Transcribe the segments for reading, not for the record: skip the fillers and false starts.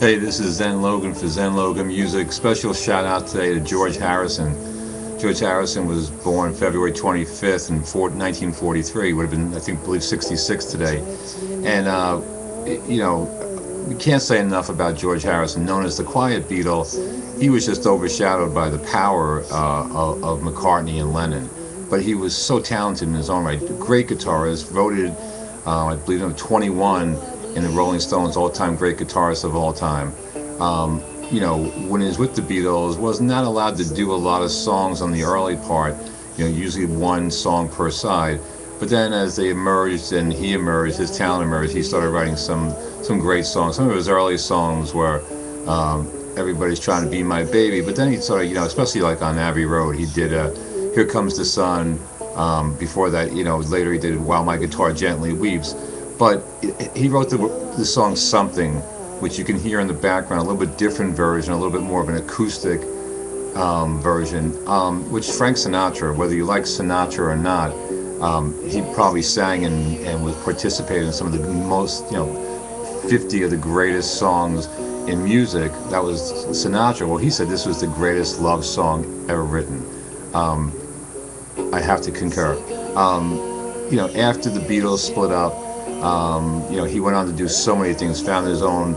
Hey, this is Zen Logan for Zen Logan Music. Special shout out today to George Harrison. George Harrison was born February 25th in 1943. Would have been, believe 66 today. And, you know, we can't say enough about George Harrison, known as the Quiet Beatle. He was just overshadowed by the power of McCartney and Lennon. But he was so talented in his own right. Great guitarist, voted, I believe, 21 in the Rolling Stones all-time great guitarist of all time. When he was with the Beatles, was not allowed to do a lot of songs on the early part. Usually one song per side. But then as they emerged and he emerged, his talent emerged, he started writing some great songs. Some of his early songs were Everybody's Trying to Be My Baby. But then he started, especially like on Abbey Road, he did Here Comes the Sun. Before that, later he did While My Guitar Gently Weeps. But he wrote the song Something, which you can hear in the background, a little bit different version, a little bit more of an acoustic version, which Frank Sinatra, whether you like Sinatra or not, he probably sang and was participating in some of the most, 50 of the greatest songs in music. That was Sinatra. Well, he said this was the greatest love song ever written. I have to concur. After the Beatles split up, he went on to do so many things, founded his own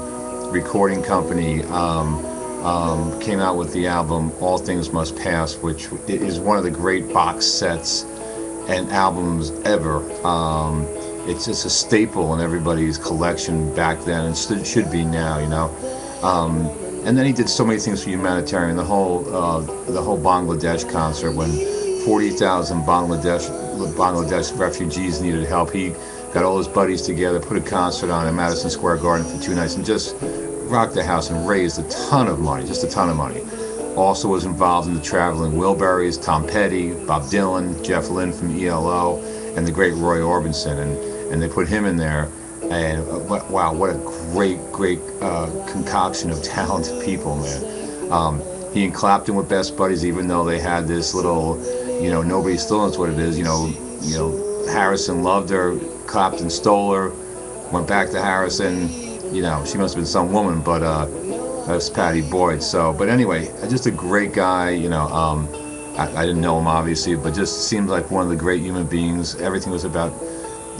recording company, came out with the album All Things Must Pass, which is one of the great box sets and albums ever. It's just a staple in everybody's collection back then, and it should be now, and then he did so many things for humanitarian. The whole Bangladesh concert, when 40,000 Bangladesh refugees needed help, he got all his buddies together, put a concert on in Madison Square Garden for 2 nights, and just rocked the house and raised a ton of money, just a ton of money. Also was involved in the Traveling Wilburys, Tom Petty, Bob Dylan, Jeff Lynne from ELO, and the great Roy Orbison, and they put him in there. And wow, what a great concoction of talented people, man. He and Clapton were best buddies, even though they had this little, nobody still knows what it is. Harrison loved her, Clapton stole her, went back to Harrison. She must have been some woman, but that's Patty Boyd. So, but anyway, just a great guy. I didn't know him obviously, but just seemed like one of the great human beings. Everything was about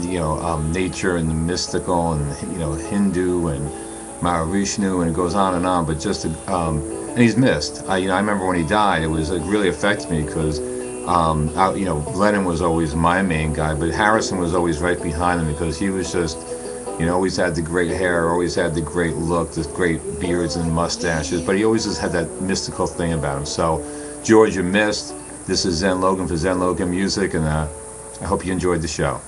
nature and the mystical, and Hindu and Mahavishnu, and it goes on and on. But just and he's missed. I remember when he died, it was really affected me because Lennon was always my main guy, but Harrison was always right behind him because he was just, always had the great hair, always had the great look, the great beards and mustaches, but he always just had that mystical thing about him. So, George, you're missed. This is Zen Logan for Zen Logan Music, and I hope you enjoyed the show.